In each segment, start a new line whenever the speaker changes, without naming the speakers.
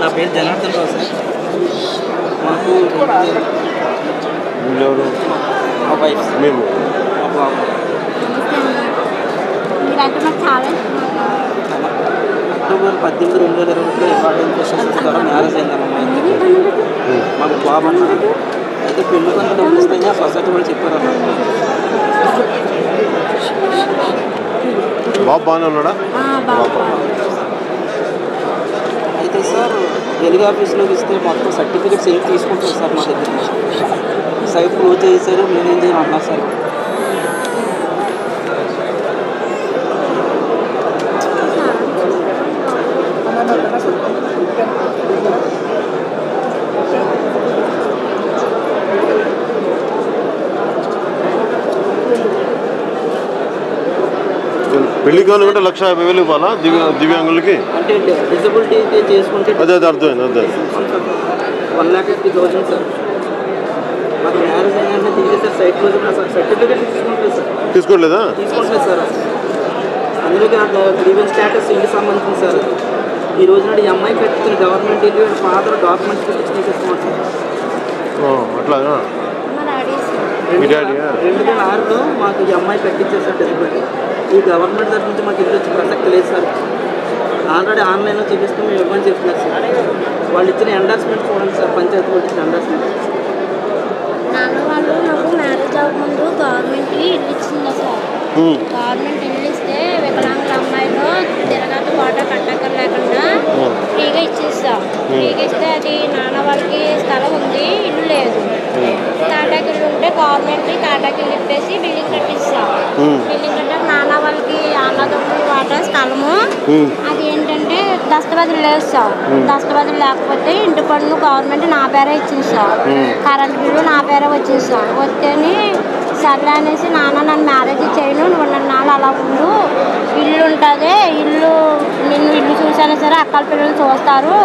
నా పేరు జనార్దన్ రావు సార్. మాకు మా వైఫ్ మేము అక్టోబర్ 18, 2020 ఇంపార్టెంట్ క్వశ్చన్స్ ద్వారా మ్యారేజ్ అయిందన్నమాట. మాకు బాబు అన్న అయితే పెళ్లి కొంత డబ్బులు ఇస్తాయని ఆ సొసైటీ కూడా చెప్పారు అన్నమాట.
బాబు బాగానే ఉన్నాడా?
అయితే సార్ వెలుగు ఆఫీస్లోకి ఇస్తే మొత్తం సర్టిఫికేట్స్ ఏం తీసుకుంటారు సార్ మా దగ్గర. సైట్ క్లోజ్ చేశారు, నేనేం చేయమన్నారు సార్.
పెళ్లి కావాలంటే 1,50,000 ఇవ్వాలా దివ్యాంగులకి?
అంటే డిజబిలిటీ చేసుకుంటే
అదే అర్థమైంది. అదే
1,50,000 సార్. మాకు మ్యారేజ్ అయినా తీసేసారు, సైట్ క్లోజ్ సార్. సర్టిఫికేట్ తీసుకుంటారు సార్.
తీసుకోవట్లేదా?
తీసుకోవట్లేదు సార్. అందులోకి గ్రీవెన్స్ స్టేటస్ ఇంటికి సంబంధించింది సార్. ఈ రోజు నాడు ఈ అమ్మాయి కట్టించిన గవర్నమెంట్ ఇల్లు ఫాదర్ డాక్యుమెంట్స్ పెట్టి తీసేస్తున్నాం సార్.
అట్లాగా
2006లో మాకు ఈ అమ్మాయి కట్టించారు సార్ డిజబిలిటీ. ఈ గవర్నమెంట్ తరఫు నుంచి మాకు ఇల్లు వచ్చే ప్రసక్తి లేదు సార్. ఆల్రెడీ ఆన్లైన్లో చూపిస్తూ మేము ఇవ్వని చెప్తున్నారు సార్. వాళ్ళు ఇచ్చిన ఎండార్స్మెంట్ చూడండి సార్, పంచాయతీ వాళ్ళు ఇచ్చిన ఎండార్స్మెంట్.
నాన్న వాళ్ళు నాకు మ్యారేజ్ అవ్వకముందు గవర్నమెంట్ ఇల్లు ఇచ్చిందా సార్. గవర్నమెంట్ ఇల్లు ఇస్తే వికలాంగుల అమ్మాయిలో తిరగాత కోట కట్టకర లేకుండా ఫ్రీగా ఇచ్చేస్తాం. ఫ్రీగా ఇస్తే అది నాన్న వాళ్ళకి స్థలం ఉంది, ఇల్లు లేదు. తాటాకిల్లు ఉంటే గవర్నమెంట్ తాటాకిల్లు ఇప్పేసి బిల్డింగ్ కట్టిస్తాం. బిల్డింగ్ కట్టాక నాన్న వాళ్ళకి అన్నదమ్ములు వాటా స్థలము అది ఏంటంటే దస్తబదులు లేదు సార్. దస్తబదులు లేకపోతే ఇంటి పన్ను గవర్నమెంట్ నా పేరే ఇచ్చింది సార్. కరెంట్ బిల్లు నా పేరే వచ్చింది సార్. వస్తేనే సర్లే అనేసి నాన్న నన్ను మ్యారేజ్ చేయను, నువ్వు 2 నాళ్ళు అలా ఉండు, ఇల్లు ఉంటుంది, నిన్ను ఇల్లు చూసాను సరే అక్కల పిల్లలు చూస్తారు,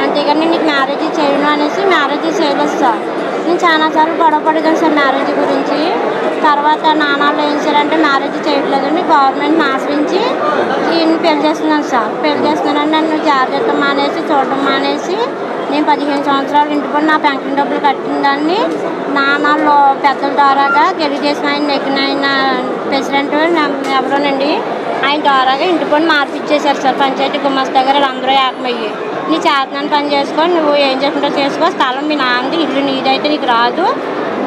అంతేగాని నీకు మ్యారేజ్ చేయను అనేసి మ్యారేజ్ చేయలేదు సార్. నేను చాలాసార్లు గొడవపడేదాను సార్ మ్యారేజ్ గురించి. తర్వాత నాన్నలు ఏం సారంటే మ్యారేజ్ చేయట్లేదని గవర్నమెంట్ని ఆశ్రయించి ఈయన్ని పెళ్లి చేస్తున్నాను సార్. పెళ్లి చేస్తున్నానని నన్ను జాగ్రత్త మానేసి చూడడం మానేసి నేను 15 సంవత్సరాలు ఇంటి పని నా పెన్షన్ డబ్బులు కట్టిన దాన్ని నాన్నలో పెద్దల ద్వారాగా తెలుగుదేశం ఆయన నెగ్గిన ప్రెసిడెంట్ ఎవరోనండి ఆయన ద్వారాగా ఇంటి పని మార్పిచ్చేశారు సార్. పంచాయతీ గుమ్మస్తా దగ్గర అందరూ ఏకమయ్యి నీ చేతనాన్ని పని చేసుకో, నువ్వు ఏం చేసుకుంటావు చేసుకో, స్థలం మీ నాన్నది, ఇల్లు నీదైతే నీకు రాదు,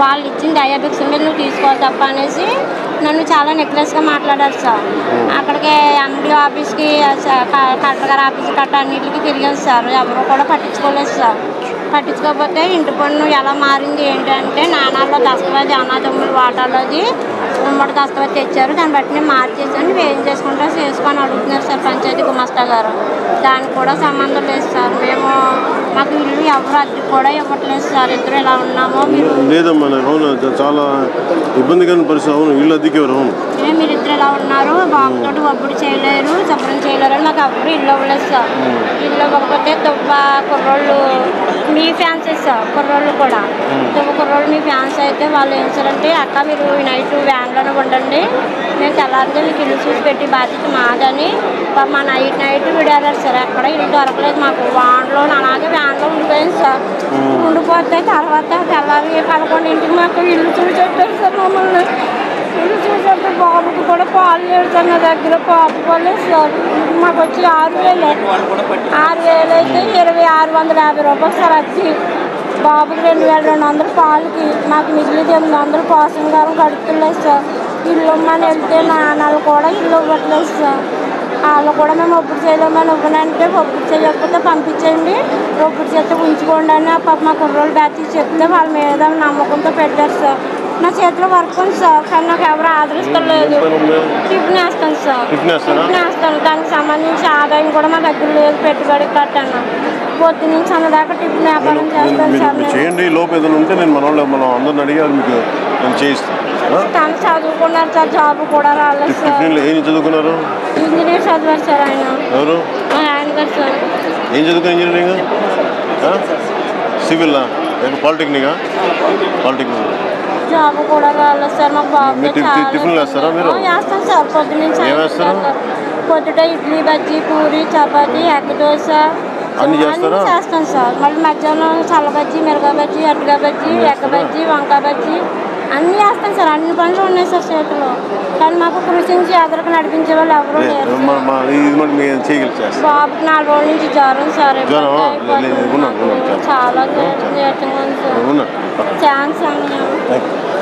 వాళ్ళు ఇచ్చిన దయాభిక్ష మీద నువ్వు తీసుకోవాలి తప్ప అనేసి నన్ను చాలా నెక్లెస్గా మాట్లాడారు సార్. అక్కడికి ఎండి ఆఫీస్కి కలెక్టర్ గారి ఆఫీస్కి కట్ట అన్నింటికి తిరిగాను సార్. ఎవరు కూడా పట్టించుకోలేదు సార్. పట్టించుకోకపోతే ఇంటి పన్ను ఎలా మారింది ఏంటంటే నాణాల్లో దస్తవాది అన్నదమ్ముల వాటాలోది ఉమ్మడి దస్తవాది తెచ్చారు. దాన్ని బట్టి నేను మార్చేసాను, నువ్వు ఏం చేసుకుంటా చేసుకొని అడుగుతున్నారు సార్ పంచాయతీ గుమస్తా గారు. దానికి కూడా సంబంధం లేదు సార్. మాకు ఇల్లు ఎవరు అద్దె కూడా ఇవ్వట్లేదు సార్. ఇద్దరు ఇలా ఉన్నామో మీరు
లేదమ్మా. అవును, చాలా ఇబ్బందికరమైన పరిస్థితి. అవును, ఇల్లు అద్దెకి ఎవరు?
మీరు ఇద్దరు ఇలా ఉన్నారు, బాబుతోటి ఒప్పుడు చేయలేరు, శుభ్రం చేయలేరు అని మాకు ఎప్పుడు ఇల్లు ఇవ్వలేదు సార్. ఇల్లు ఇవ్వకపోతే దుబ్బ కుర్రోళ్ళు మీ ఫ్యాన్స్ సార్, కుర్రోళ్ళు కూడా దుబ్బ కుర్రోళ్ళు మీ ఫ్యాన్స్ అయితే వాళ్ళు ఏం సారంటే అక్క మీరు నైట్ వ్యాన్లోనే ఉండండి, మేము తెల్లారితే మీకు ఇల్లు చూసి పెట్టి బాధ్యత మాదని మా నైట్ విడారు సార్. ఎక్కడ ఇల్లు దొరకలేదు మాకు. వ్యాన్లో అలాగే వ్యాన్లో ఉండిపోయింది సార్. ఉండిపోతే తర్వాత తెల్లారి 11ంటికి మాకు ఇల్లు చూసేట్టారు సార్. మమ్మల్ని ఇల్లు చూసేట్టు బాబుకి కూడా పాలు లేడు సార్. నా దగ్గర పాలు పోలేదు సార్. మాకు వచ్చి 6,000 అయితే 2,650 రూపాయలు సార్ వచ్చి. బాబుకి 2,200 పాలకి, మాకు మిగిలిన 800 పోషణ గారం గడుపుతులేదు సార్. ఇల్లు ఇమ్మని వెళ్తే నాన్నలు కూడా ఇల్లు ఇవ్వట్లేదు సార్. వాళ్ళు కూడా మేము ఒప్పుడు చేయలేమని ఇవ్వనంటే ఒప్పుడు చేయకపోతే పంపించండి, ఒప్పుడు చేస్తే ఉంచుకోండి అని మా కుర్రోళ్ళు బ్యాచ్ చెప్తే వాళ్ళ మీద నమ్మకంతో పెట్టారు సార్. నా చేతిలో వర్క్ ఉంది సార్, కానీ నాకు ఎవరు ఆదరిస్తలేదు. టిఫిన్ వేస్తాను సార్, టిఫిన్ వేస్తాను. దానికి సంబంధించి ఆదాయం కూడా మా దగ్గర లేదు, పెట్టుబడి కట్టాను. పొద్దు నుంచి అన్నదాకా టిఫిన్ వ్యాపారం చేస్తాను సార్.
చేయండి, లోపు ఏదైనా ఉంటే నేను మనం అందరిని అడిగారు మీకు నేను చేయిస్తాను.
తను చదువుకున్నారు సార్, జాబ్ కూడా రాలేదు సార్.
ఏం చదువుకున్నారు?
ఇంజనీర్ చదివారు సార్ ఆయన.
ఎవరు?
ఆయన గారు సార్.
ఏం చదువుకున్నారు? ఇంజనీరింగ్ సివిల్ పాలిటెక్నికా? పాలిటెక్నిక్.
జాబ్ కూడా రాలేదు సార్. మాకు బాబు
టిఫిన్లు వేస్తారా మీరు?
వేస్తాను సార్. పొద్దు నుంచి పొద్దుట ఇడ్లీ, బజ్జీ, పూరి, చపాతి, ఎగ్ దోశ,
అన్ని చేస్తారా?
చేస్తాను సార్. మళ్ళీ మధ్యాహ్నం చల్ల బజ్జీ, మిరగాయ బజ్జీ, అరటికాయ బజ్జీ, ఎగ్గ బజ్జీ, వంకాయ బజ్జీ అన్నీ చేస్తాను సార్. అన్ని పనులు ఉన్నాయి సార్ చేతిలో. కానీ మాకు కృషించి ఎదురుకు నడిపించే వాళ్ళు ఎవరు లేరు. బాబుకి 4 రోజుల నుంచి జ్వరం సార్. చాలా నీరసంగా ఉంది సార్. ఛాన్స్ అన్నీ